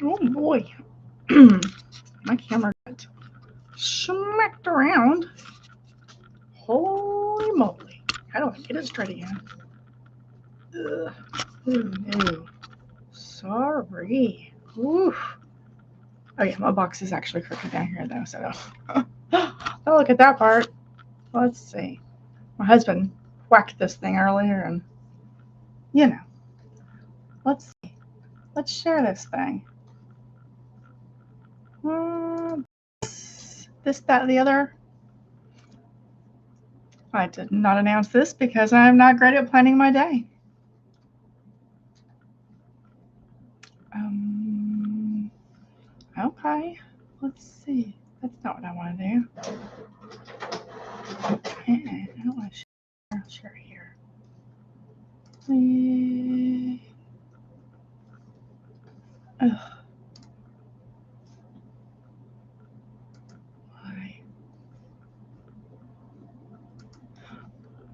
Oh boy. My camera got smacked around. Holy moly. How do I get it straight again? Ugh. Oh no. Sorry. Oof. Oh yeah, my box is actually crooked down here though, so don't look at that part. Let's see. My husband whacked this thing earlier and you know, let's see. Let's share this thing. This, that, the other. I did not announce this because I'm not great at planning my day. Um, okay. Let's see. That's not what I want to do. I don't want to share. I'll share here. Ugh, why?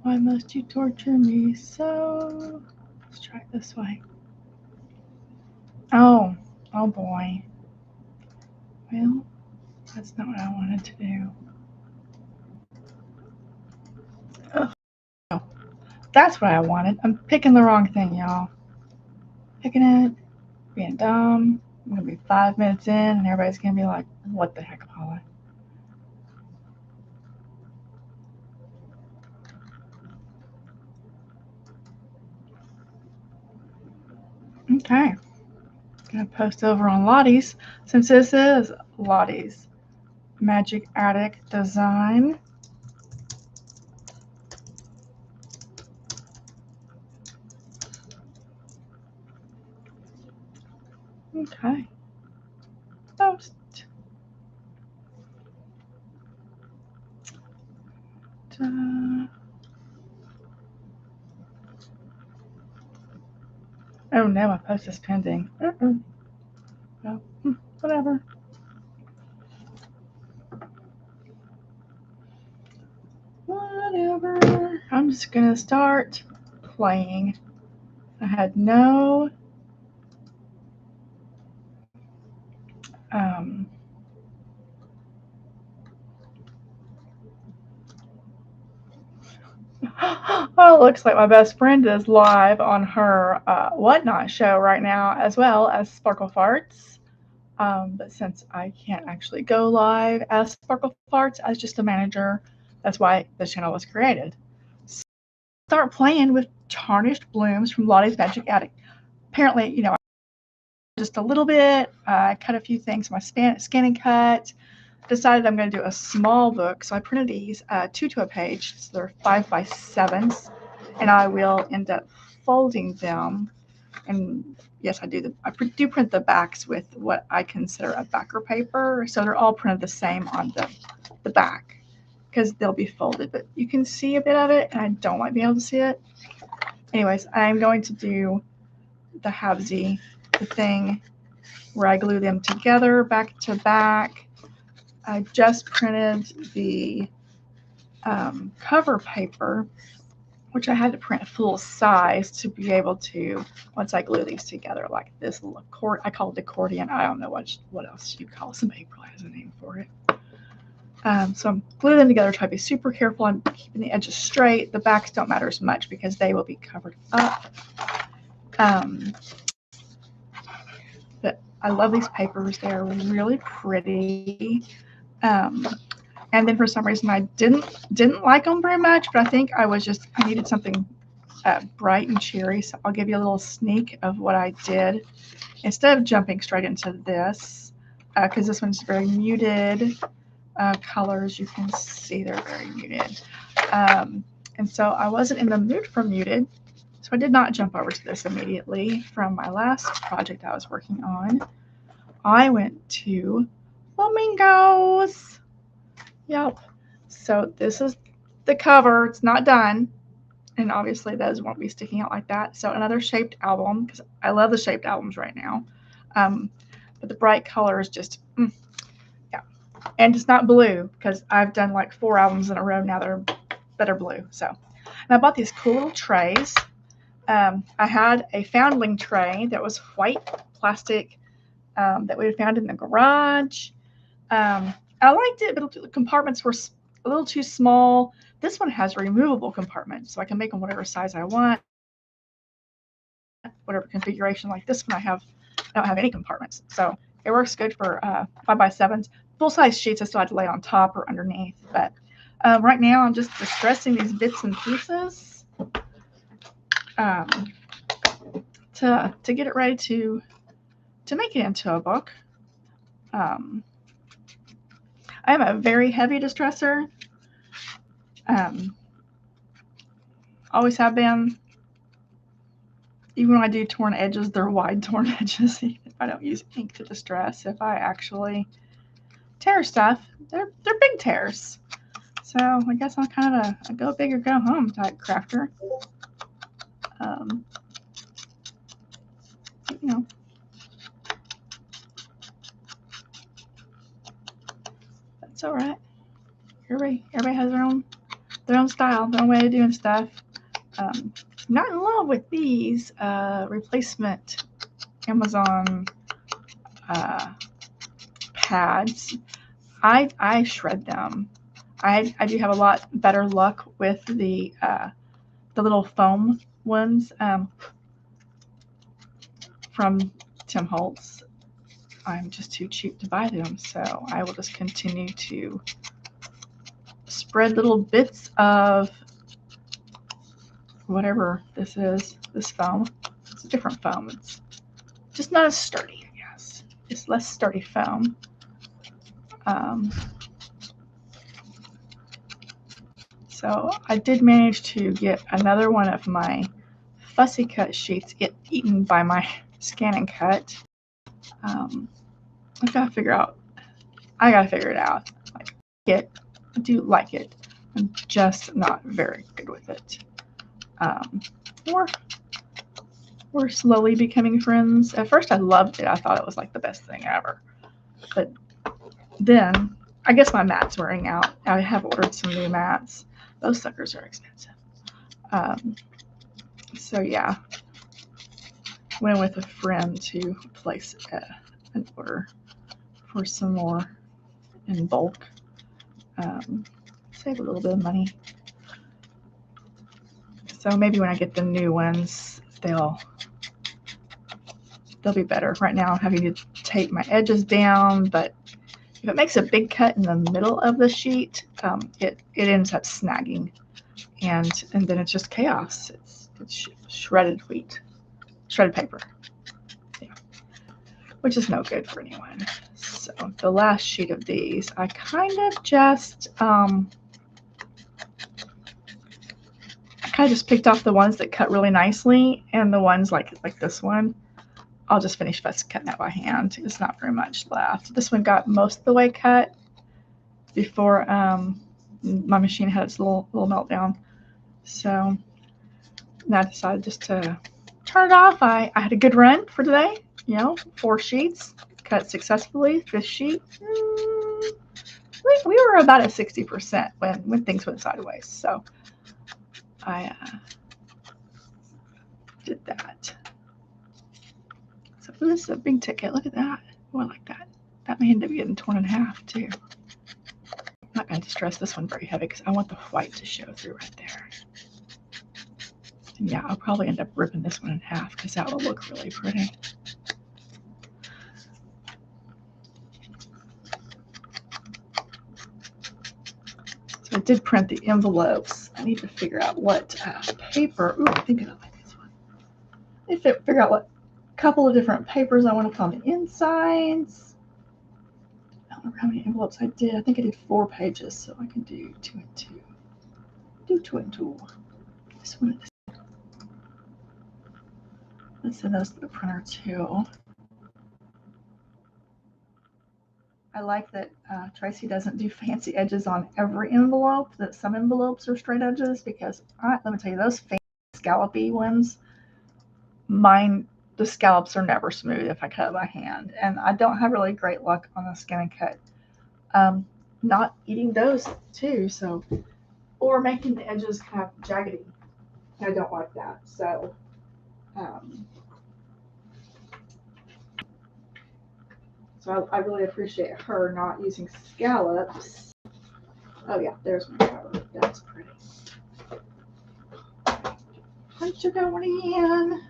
Why must you torture me so? Let's try it this way. Oh, oh boy. Well, that's not what I wanted to do. Ugh. Oh, that's what I wanted. I'm picking the wrong thing, y'all. Picking it, being dumb. I'm gonna be 5 minutes in, and everybody's gonna be like, "What the heck, Paula?" Okay, gonna post over on Lottie's since this is Lottie's Magic Attic design. Okay, post. Ta- Oh no, my post is pending. No, whatever. Whatever. I'm just gonna start playing. I had no um oh, it looks like my best friend is live on her Whatnot show right now, as well as Sparkle Farts. But since I can't actually go live as Sparkle Farts, as just a manager, that's why the channel was created. Start playing with Tarnished Blooms from Lottie's Magic Attic. Apparently, just a little bit. I cut a few things, my scanning cut. Decided I'm going to do a small book, so I printed these two to a page. So they're 5x7s, and I will end up folding them. And yes, I do print the backs with what I consider a backer paper, so they're all printed the same on the back because they'll be folded. But you can see a bit of it, and I don't like being able to see it. Anyways, I'm going to do the halvesy, the thing where I glue them together back to back. I just printed the cover paper, which I had to print full size to be able to, once I glue these together, like this little I call it accordion. I don't know what else you call it. Somebody probably has a name for it. So I'm gluing them together, try to be super careful. I'm keeping the edges straight. The backs don't matter as much because they will be covered up. But I love these papers. They're really pretty. Um, and then for some reason I didn't like them very much, but I needed something bright and cheery. So I'll give you a little sneak of what I did instead of jumping straight into this, because this one's very muted colors. You can see they're very muted, and so I wasn't in the mood for muted. So I did not jump over to this immediately. From my last project I was working on, I went to flamingos. Yep. So this is the cover. It's not done. And obviously those won't be sticking out like that. So another shaped album, because I love the shaped albums right now. But the bright color is just, yeah. And it's not blue, because I've done like 4 albums in a row now that are blue. So, and I bought these cool little trays. I had a foundling tray that was white plastic that we had found in the garage. I liked it, but the compartments were a little too small. This one has removable compartments, so I can make them whatever size I want, whatever configuration. Like this one, I don't have any compartments, so it works good for 5x7s. Full-size sheets I still have to lay on top or underneath, but right now I'm just distressing these bits and pieces to get it ready to make it into a book. I am a very heavy distresser. Always have been. Even when I do torn edges, they're wide torn edges. If I don't use ink to distress, if I actually tear stuff, they're big tears. So I guess I'm kind of a go big or go home type crafter. You know, that's all right. Everybody has their own style, their own way of doing stuff. Not in love with these replacement Amazon pads. I shred them. I do have a lot better luck with the little foam ones from Tim Holtz. I'm just too cheap to buy them, so I will just continue to spread little bits of whatever this is, this foam. It's a different foam. It's just not as sturdy, I guess. It's less sturdy foam. So I did manage to get another one of my fussy cut sheets get eaten by my scan and cut. I gotta figure it out. I do like it. I'm just not very good with it. We're slowly becoming friends. At first I loved it. I thought it was like the best thing ever. But then I guess my mat's wearing out. I have ordered some new mats. Those suckers are expensive. So yeah, went with a friend to place an order for some more in bulk. Save a little bit of money. So maybe when I get the new ones, they'll be better. Right now I'm having to tape my edges down, but if it makes a big cut in the middle of the sheet, it ends up snagging, and then it's just chaos. It's shredded paper, yeah, which is no good for anyone. So the last sheet of these, I kind of just picked off the ones that cut really nicely, and the ones like this one, I'll just finish cutting that by hand. There's not very much left. This one got most of the way cut before my machine had its little meltdown. So now I decided just to turn it off. I had a good run for today. 4 sheets cut successfully. This sheet, we were about at 60% when things went sideways. So I did that. So this is a big ticket. Look at that. Oh, I like that. That may end up getting torn in half too. I'm not going to distress this one very heavy because I want the white to show through right there. And yeah, I'll probably end up ripping this one in half because that will look really pretty. So I did print the envelopes. I need to figure out what paper. Ooh, I think I like this one. I need to figure out what couple of different papers I want to put on the insides. I don't remember how many envelopes I did. I think I did 4 pages, so I can do 2 and 2. Do 2 and 2. This one. Let's send those to the printer too. I like that Tracy doesn't do fancy edges on every envelope, that some envelopes are straight edges, because let me tell you, those fancy scallopy ones, the scallops are never smooth if I cut it by hand. And I don't have really great luck on the scan and cut. Not eating those too, so, or making the edges kind of jaggedy. I don't like that. So So I really appreciate her not using scallops. Oh yeah, there's my cover. That's pretty. Punch it going in.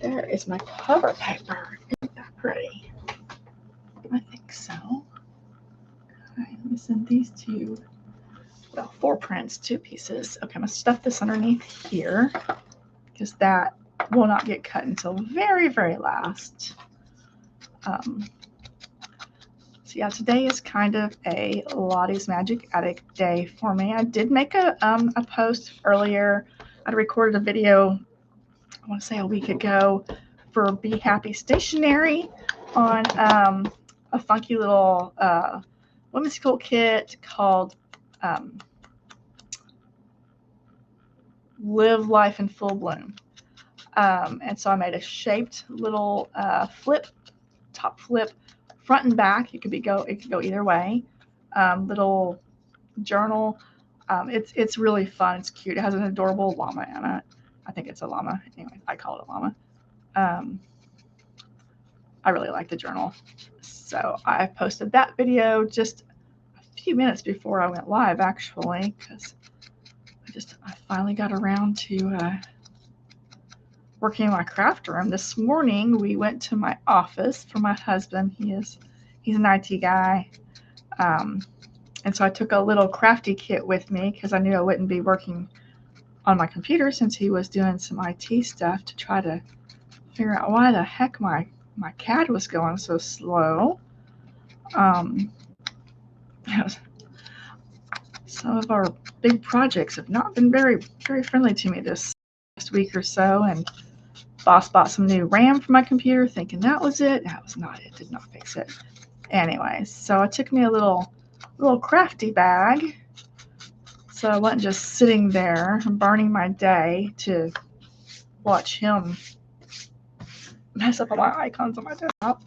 There is my cover paper. Isn't that pretty? I think so. Okay, let me send these to, well, 4 prints, 2 pieces. Okay, I'm going to stuff this underneath here because that will not get cut until very, very last. So yeah, today is kind of a Lottie's Magic Attic day for me. I did make a post earlier. I recorded a video, I want to say a week ago, for Be Happy Stationery on a funky little whimsical kit called Live Life in Full Bloom. And so I made a shaped little top flip, front and back. It could go either way. Little journal. It's really fun. It's cute. It has an adorable llama in it. I think it's a llama. Anyway, I call it a llama. I really like the journal. So I posted that video just a few minutes before I went live, actually, because I finally got around to working in my craft room. This morning we went to my office for my husband. He's an IT guy. And so I took a little crafty kit with me because I knew I wouldn't be working on my computer since he was doing some IT stuff to try to figure out why the heck my CAD was going so slow. Some of our big projects have not been very, very friendly to me this last week or so, and boss bought some new RAM for my computer thinking that was it. That was not it. Did not fix it. Anyway, so it took me a little crafty bag, so I wasn't just sitting there burning my day to watch him mess up all my icons on my desktop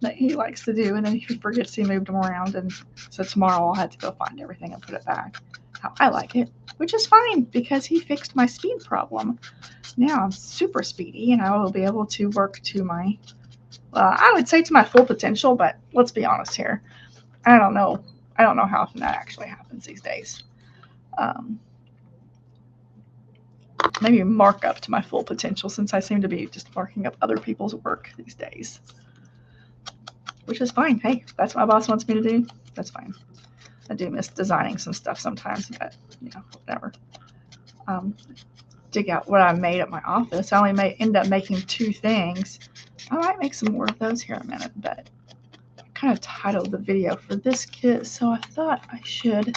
that he likes to do, and then he forgets he moved them around, and so tomorrow I'll have to go find everything and put it back how I like it, which is fine because he fixed my speed problem. Now I'm super speedy, and I will be able to work to my, I would say to my full potential, but let's be honest here. I don't know how often that actually happens these days. Maybe mark up to my full potential, since I seem to be just marking up other people's work these days, which is fine. Hey, that's what my boss wants me to do. That's fine. I do miss designing some stuff sometimes, but whatever. Dig out what I made at my office. I only end up making 2 things. I might make some more of those here in a minute, but I kind of titled the video for this kit, so I thought I should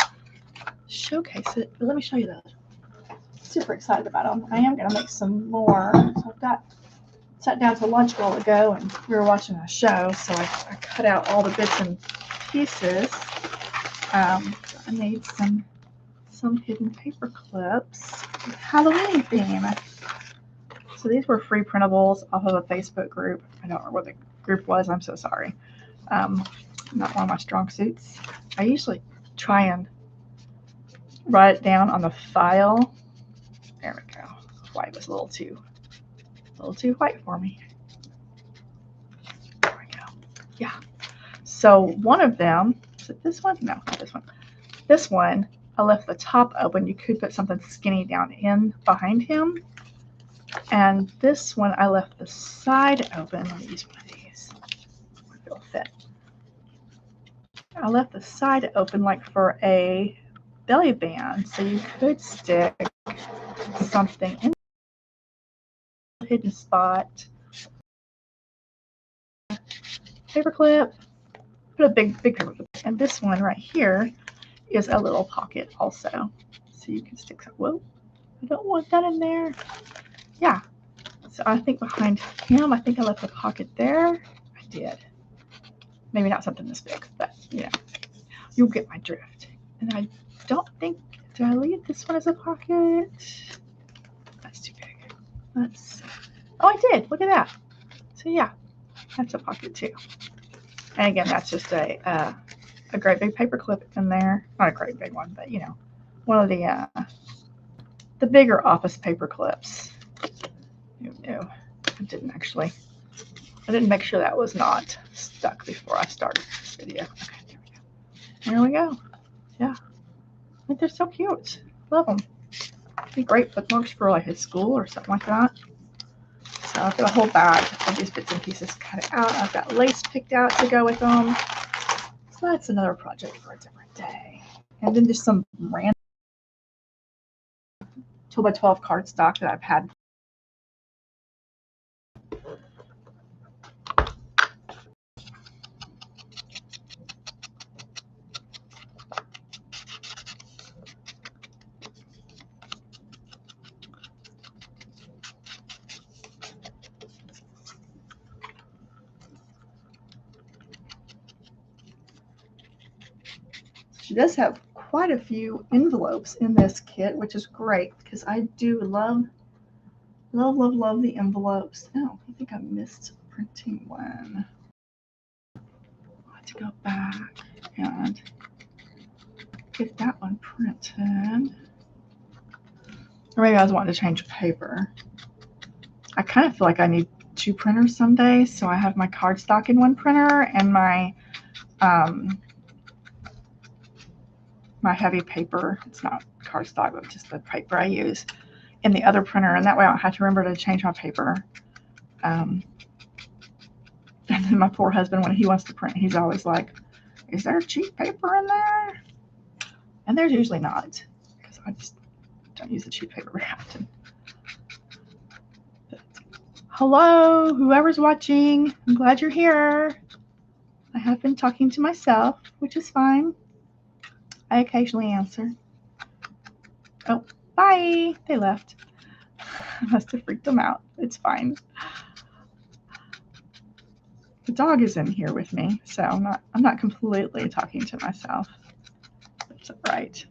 showcase it. But let me show you those. Super excited about them. I am going to make some more. So I've sat down to lunch a while ago, and we were watching a show, so I cut out all the bits and pieces. I made some hidden paper clips with Halloween theme. So these were free printables off of a Facebook group. I don't remember what the group was. I'm so sorry. Not one of my strong suits. I usually try and write it down on the file. There we go. White was a little too white for me. There we go. Yeah. So one of them, is it this one? No, not this one. This one, I left the top open. You could put something skinny down in behind him. And this one, I left the side open. Let me use one of these. It'll fit. I left the side open like for a belly band, so you could stick something in the hidden spot. Paperclip. Put a big paperclip. And this one right here is a little pocket also, so you can stick some. Whoa, I don't want that in there. Yeah. So I think behind him, I think I left a pocket there. I did. Maybe not something this big, but you'll get my drift. And I don't think, did I leave this one as a pocket? That's too big. Oh, I did. Look at that. So yeah, that's a pocket too. And again, that's just a great big paper clip in there. Not a great big one, but one of the bigger office paper clips. No, I didn't actually I didn't make sure that was not stuck before I started this video. Okay, there we go. Yeah. I think they're so cute. Love them. Be great bookmarks for like his school or something like that. So I've got a whole bag of these bits and pieces cut out. I've got lace picked out to go with them. So that's another project for a different day. And then just some random 2x12 cardstock that I've had. She does have quite a few envelopes in this kit, which is great because I do love the envelopes. Oh, I think I missed printing one. I have to go back and get that one printed. Or maybe I was wanting to change paper. I kind of feel like I need 2 printers some days, so I have my cardstock in one printer and my heavy paper. It's not cardstock, but just the paper I use in the other printer, and that way I don't have to remember to change my paper. And then my poor husband, when he wants to print, he's always like, is there cheap paper in there? And there's usually not, because I just don't use the cheap paper very often. But, hello, whoever's watching. I'm glad you're here. I have been talking to myself, which is fine. I occasionally answer. Oh, bye. They left. I must have freaked them out. It's fine. The dog is in here with me, so I'm not completely talking to myself. That's all right.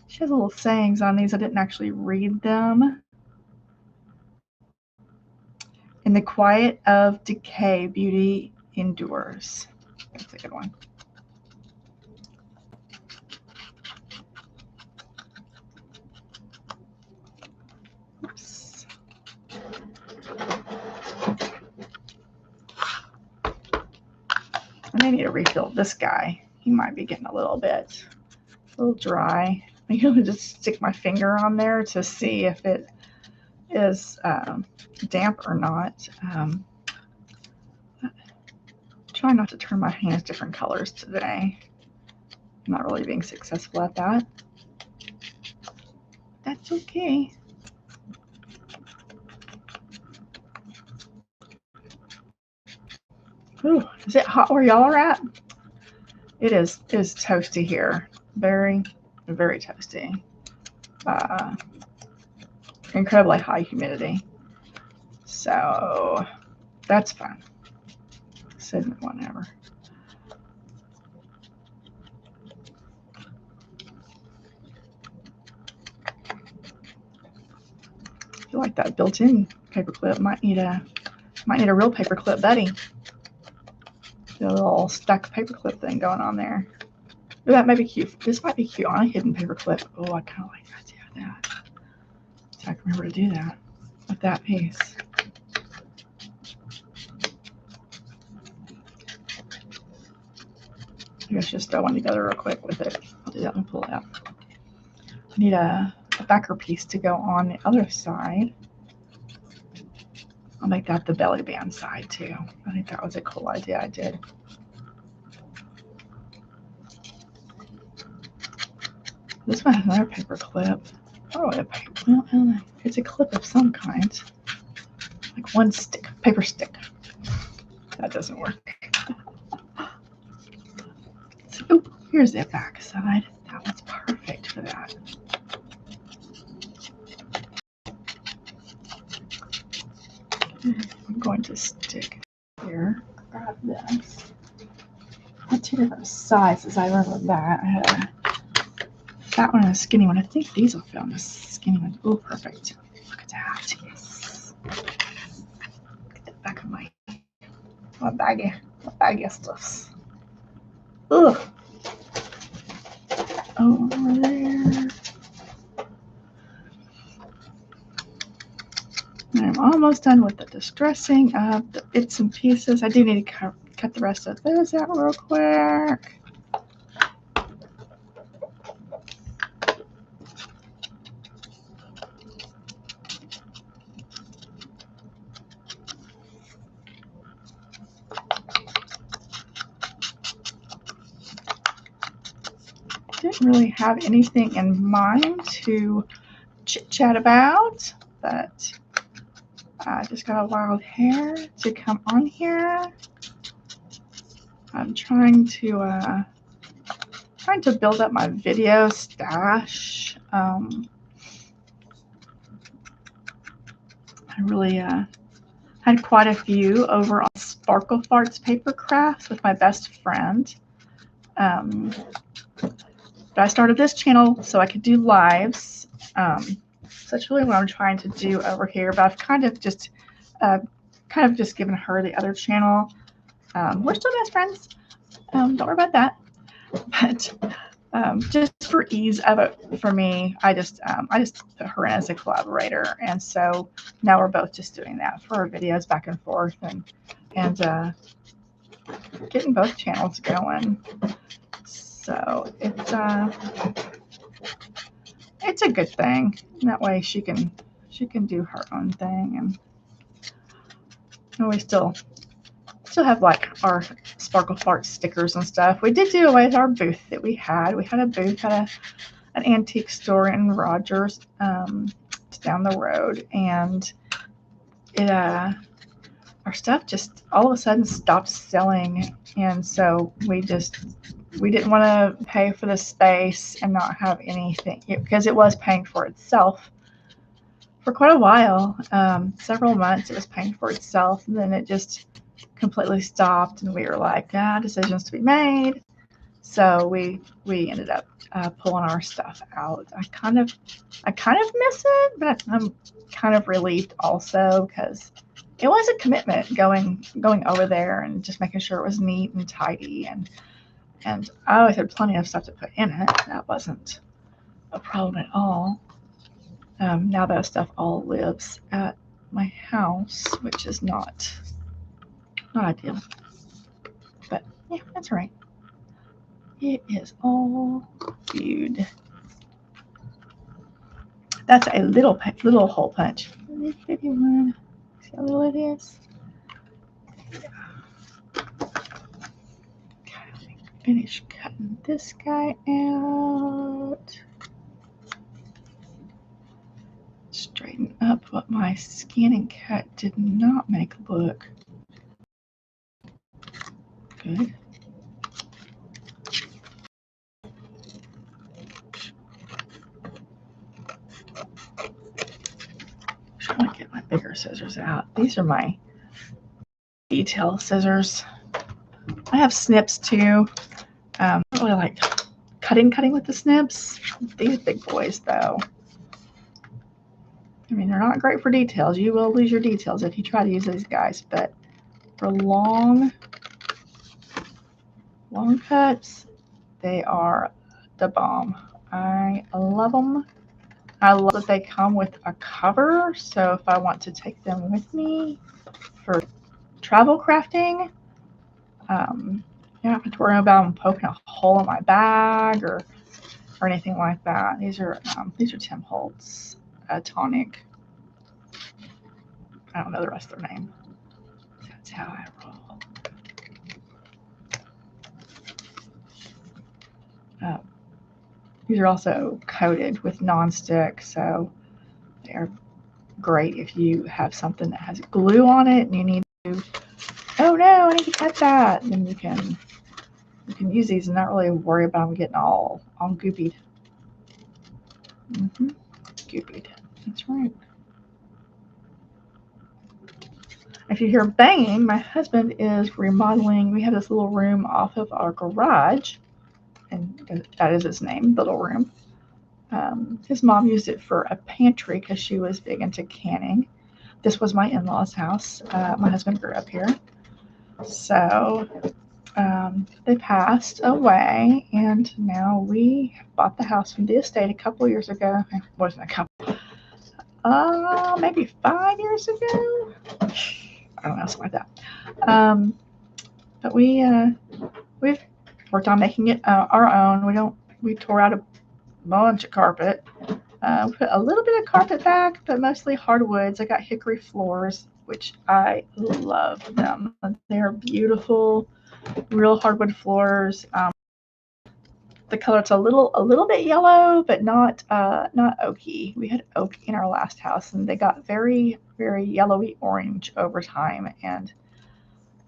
She has little sayings on these. I didn't actually read them. In the quiet of decay, beauty endures. That's a good one. Oops. I may need to refill this guy. He might be getting a little dry. I'm going to just stick my finger on there to see if it is damp or not. Try not to turn my hands different colors today. I'm not really being successful at that. That's okay. Ooh, is it hot where y'all are at? It is toasty here. Very, very toasty. Incredibly high humidity. So that's fun. Sitting whenever. I feel like that built-in paper clip might need a real paper clip buddy. The little stuck paper clip thing going on there. Ooh, that might be cute. This might be cute on a hidden paper clip. Oh, I kind of like the idea of that. So I can remember to do that with that piece. I guess just throw one together real quick with it. I'll do that and pull it out. I need a backer piece to go on the other side. I'll make that the belly band side too. I think that was a cool idea I did. This one has another paper clip. Oh, it's a clip of some kind. Like one stick, paper stick. That doesn't work. So, oh, here's the back side. That one's perfect for that. I'm going to stick here. Grab this. I had 2 different sizes. I remember that. I had a fat one and a skinny one. I think these will fit on the skinny one. Oh, perfect. Look at that. Yes. Get the back of my baggie of stuffs. Ugh. Over there. almost done with the distressing of the bits and pieces. I do need to cut the rest of those out real quick. Didn't really have anything in mind to chit-chat about, but I just got a wild hair to come on here. I'm trying to build up my video stash. I really had quite a few over on Sparkle Farts Paper Crafts with my best friend. But I started this channel so I could do lives. So that's really what I'm trying to do over here. But I've kind of just given her the other channel. We're still best friends. Don't worry about that. But just for ease of it for me, I just put her in as a collaborator, and so now we're both just doing that for our videos back and forth, and getting both channels going. So it's a good thing. That way she can do her own thing, and we still have like our Sparkle Fart stickers and stuff. We did do away with our booth that we had. We had a booth at an antique store in Rogers, down the road, and it our stuff just all of a sudden stopped selling, and so we didn't want to pay for the space and not have anything, because it was paying for itself for quite a while. Several months it was paying for itself, and then it just completely stopped, and we were like, decisions to be made. So we ended up pulling our stuff out. I kind of miss it, but I'm kind of relieved also, because it was a commitment going over there and just making sure it was neat and tidy, and I always had plenty of stuff to put in it. That wasn't a problem at all. Now that stuff all lives at my house, which is not ideal. But yeah, that's all right. It is all good. That's a little hole punch. 51. See how little it is? Okay, finish cutting this guy out. Straighten up what my scan and cut did not make look good. I'm trying to get my bigger scissors out. These are my detail scissors. I have snips too. I don't really like cutting with the snips. These big boys though, I mean, they're not great for details. You will lose your details if you try to use these guys, but for long cuts, they are the bomb. I love them. I love that they come with a cover, so if I want to take them with me for travel crafting, you don't have to worry about them poking a hole in my bag or anything like that. These are Tim Holtz tonic. I don't know the rest of their name. That's how I roll. These are also coated with nonstick, so they are great if you have something that has glue on it and you need to, oh no, I need to cut that. Then you can use these and not really worry about them getting all goopied. Goopied. That's right. If you hear banging, my husband is remodeling. We have this little room off of our garage, and that is its name, the little room. His mom used it for a pantry because she was big into canning. This was my in-laws' house. My husband grew up here. So they passed away, and now we bought the house from the estate a couple years ago. It wasn't a couple. maybe 5 years ago. I don't know, something like that. Um, but we've worked on making it our own. We tore out a bunch of carpet. Put a little bit of carpet back, but mostly hardwoods. I got hickory floors, which I love them. They're beautiful, real hardwood floors. The color, it's a little bit yellow, but not oaky. We had oak in our last house, and they got very yellowy orange over time. And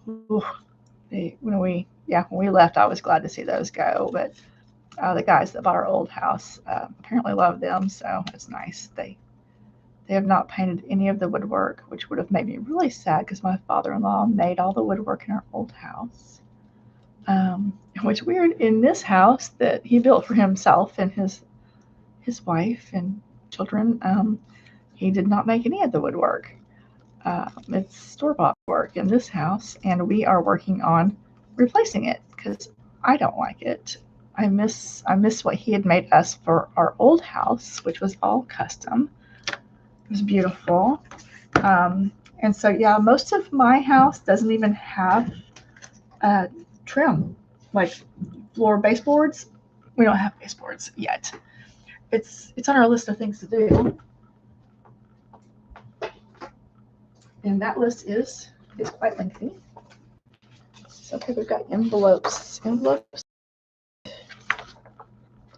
ooh, when we left, I was glad to see those go. But the guys that bought our old house apparently loved them, so it's nice. They have not painted any of the woodwork, which would have made me really sad because my father-in-law made all the woodwork in our old house. Which weird, in this house that he built for himself and his wife and children, he did not make any of the woodwork. It's store-bought work in this house, and we are working on replacing it because I don't like it. I miss what he had made us for our old house, which was all custom. It was beautiful. And so, yeah, most of my house doesn't even have trim, like floor baseboards. We don't have baseboards yet. It's on our list of things to do. And that list is quite lengthy. So, okay, we've got envelopes. Envelopes.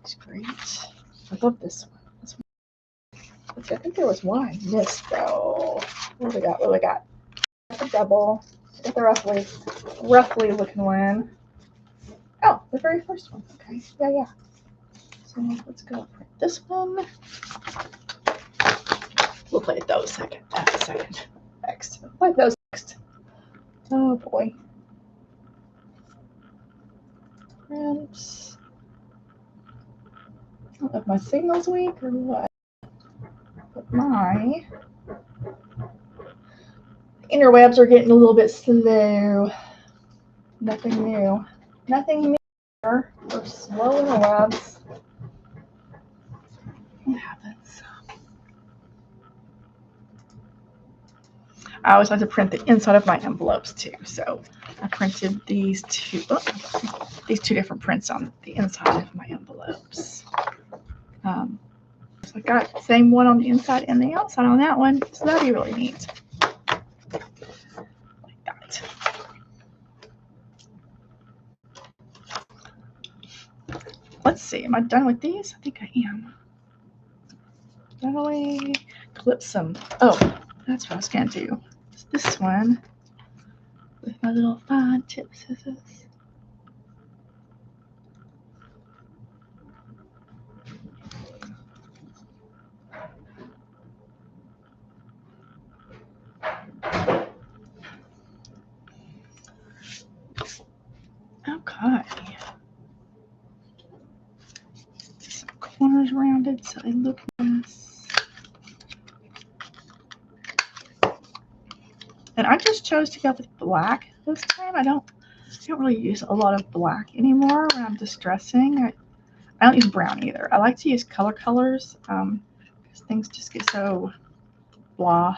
It's great. I love this one. Let's see, I think there was one I missed though. What do we got? A double. Got the roughly looking one. Oh, the very first one. Okay. Yeah. So let's go print this one. We'll play those second. Next. We'll play those next. Oh boy. Print. I don't know if my signal's weak or what. But my interwebs are getting a little bit slow. Nothing new. We're slow interwebs. What happens? I always like to print the inside of my envelopes too. So I printed these two different prints on the inside of my envelopes. So I got the same one on the inside and the outside on that one. So that'd be really neat. Like that. Let's see. Am I done with these? I think I am. Finally, clip some. Oh, that's what I was going to do. This one with my little fine tip scissors. Okay. Some corners rounded so they look nice. And I just chose to go with black this time. I don't really use a lot of black anymore when I'm distressing. I don't use brown either. I like to use colors because things just get so blah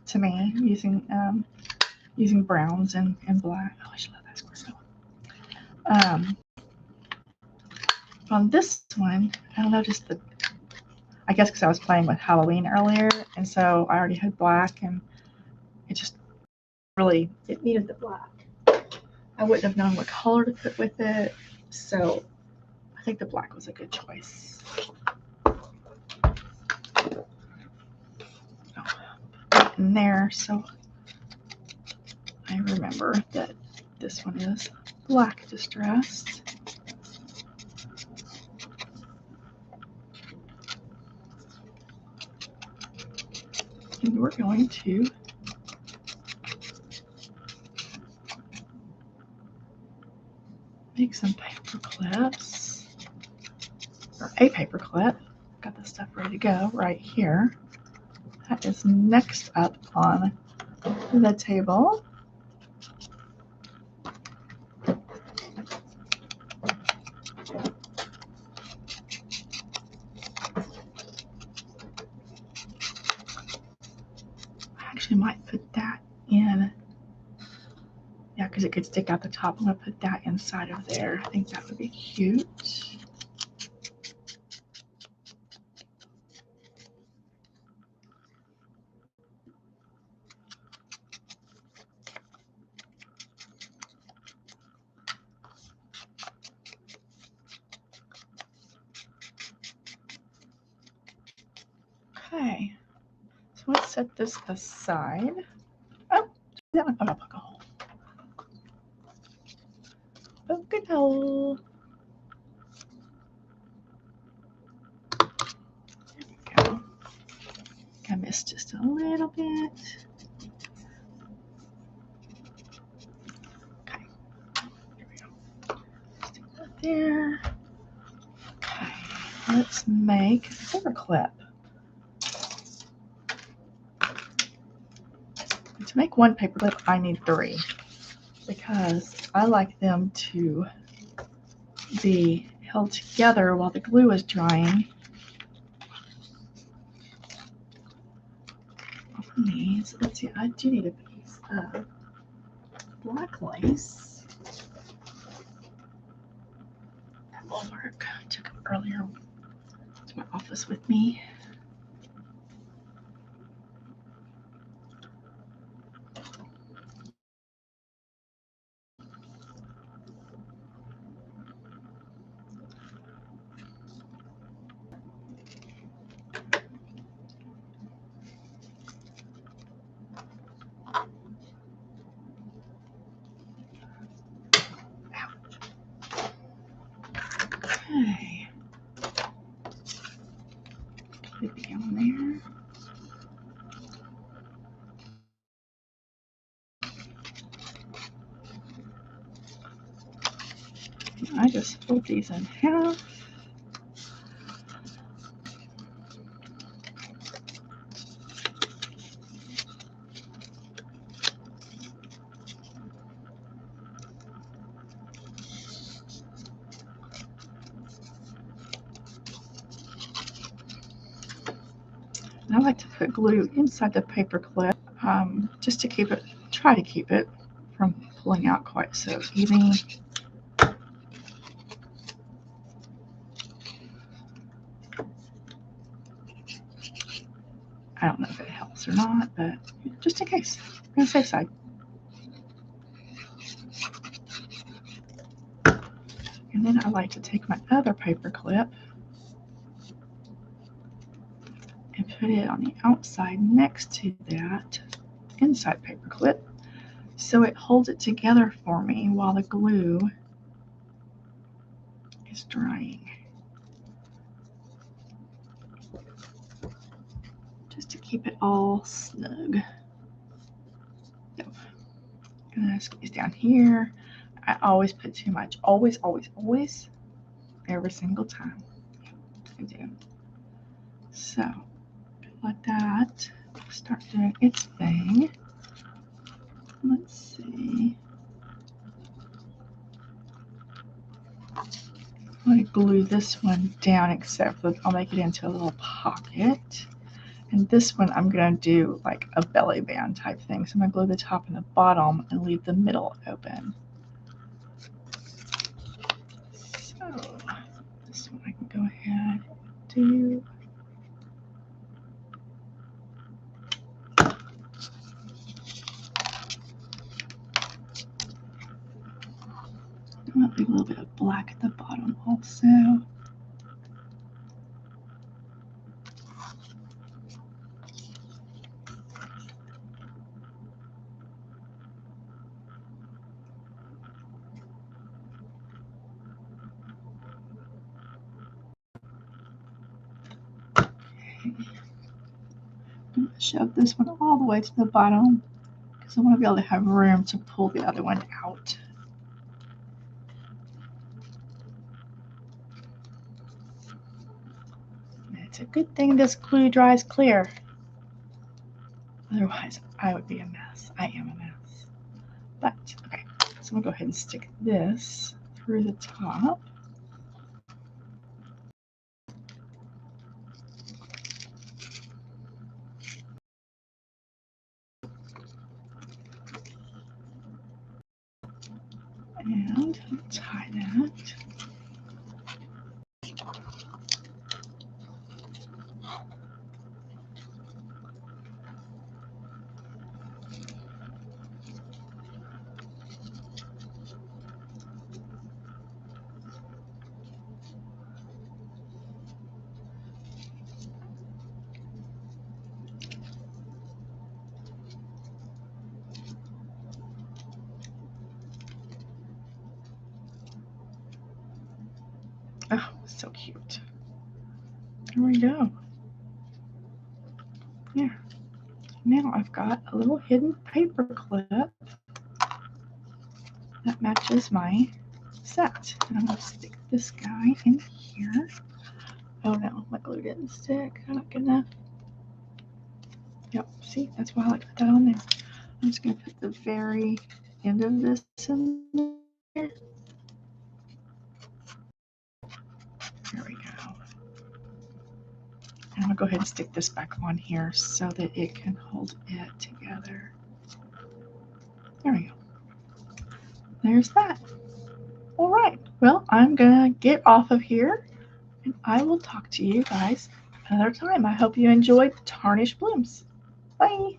to me using browns and black. Oh, I should love that square. On this one, I don't know, I guess because I was playing with Halloween earlier, and so I already had black, and it just really, it needed the black. I wouldn't have known what color to put with it, so I think the black was a good choice. In there, so I remember that this one is black distressed. And we're going to make some paper clips, or a paper clip. Got the stuff ready to go right here. That is next up on the table. because it could stick out the top. I'm going to put that inside of there. I think that would be cute. Okay, so let's set this aside. Oh, that one. I'm going to poke a hole. Poke a hole. There we go. I missed just a little bit. Okay, here we go. Stick that there. Okay, let's make a paper clip. To make one paper clip, I need 3 because I like them to be held together while the glue is drying. On these, let's see, I do need a piece of black lace. That will work. I took it earlier to my office with me. Okay. Put it down there. I just fold these in half. I like to put glue inside the paper clip just to keep it, try to keep it from pulling out quite so easy. I don't know if it helps or not, but just in case, on the safe side. And then I like to take my other paper clip and put it on the outside next to that inside paper clip so it holds it together for me while the glue is drying. Just to keep it all snug. Yep. I'm gonna squeeze down here. I always put too much. Always, always, always. Every single time. I do. So, let that start doing its thing. Let's see. I'm going to glue this one down, except for I'll make it into a little pocket. And this one I'm going to do like a belly band type thing. So I'm going to glue the top and the bottom and leave the middle open. So this one I can go ahead and do. I might leave a little bit of black at the bottom also. I'm going to shove this one all the way to the bottom because I want to be able to have room to pull the other one out. It's a good thing this glue dries clear. Otherwise, I would be a mess. I am a mess. But, okay, so I'm going to go ahead and stick this through the top. And tie that. Oh, so cute. There we go. There. Now I've got a little hidden paper clip that matches my set. And I'm going to stick this guy in here. Oh no, my glue didn't stick. Not good enough. Yep, see, that's why I like to put that on there. I'm just going to put the very end of this in there. There we go. And I'll go ahead and stick this back on here so that it can hold it together. There we go. There's that. All right. Well, I'm going to get off of here and I will talk to you guys another time. I hope you enjoyed Tarnished Blooms. Bye.